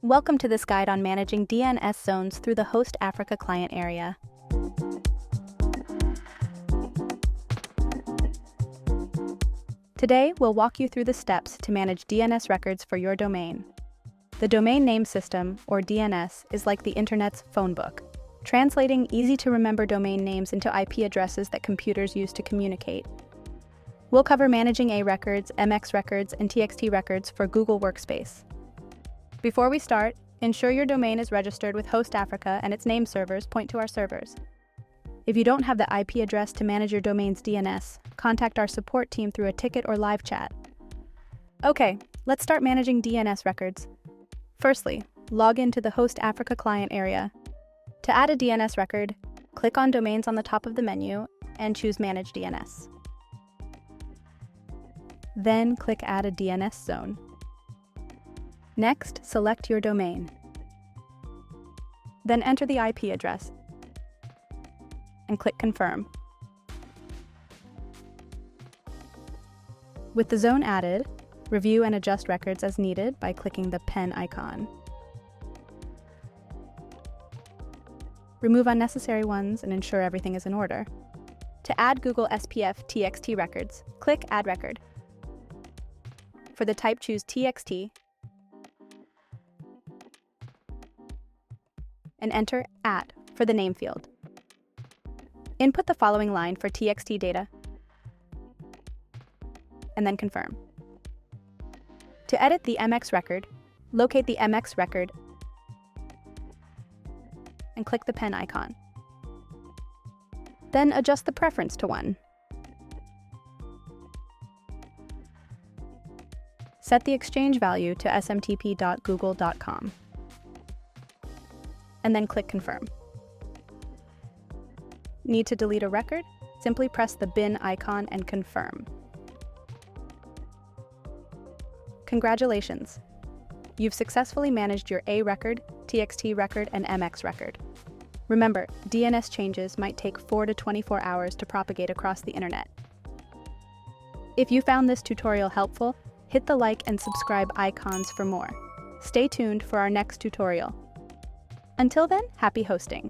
Welcome to this guide on managing DNS zones through the HOSTAFRICA Client Area. Today, we'll walk you through the steps to manage DNS records for your domain. The Domain Name System, or DNS, is like the Internet's phone book, translating easy-to-remember domain names into IP addresses that computers use to communicate. We'll cover managing A records, MX records, and TXT records for Google Workspace. Before we start, ensure your domain is registered with HOSTAFRICA and its name servers point to our servers. If you don't have the IP address to manage your domain's DNS, contact our support team through a ticket or live chat. Okay, let's start managing DNS records. Firstly, log into the HOSTAFRICA Client Area. To add a DNS record, click on Domains on the top of the menu and choose Manage DNS. Then click Add a DNS Zone. Next, select your domain. Then enter the IP address and click Confirm. With the zone added, review and adjust records as needed by clicking the pen icon. Remove unnecessary ones and ensure everything is in order. To add Google SPF TXT records, click Add Record. For the type, choose TXT and enter @ for the name field. Input the following line for TXT data and then confirm. To edit the MX record, locate the MX record and click the pen icon. Then adjust the preference to 1. Set the exchange value to smtp.google.com. And then click Confirm. Need to delete a record? Simply press the bin icon and confirm. Congratulations! You've successfully managed your A record, TXT record, and MX record. Remember, DNS changes might take 4 to 24 hours to propagate across the internet. If you found this tutorial helpful, hit the like and subscribe icons for more. Stay tuned for our next tutorial. Until then, happy hosting!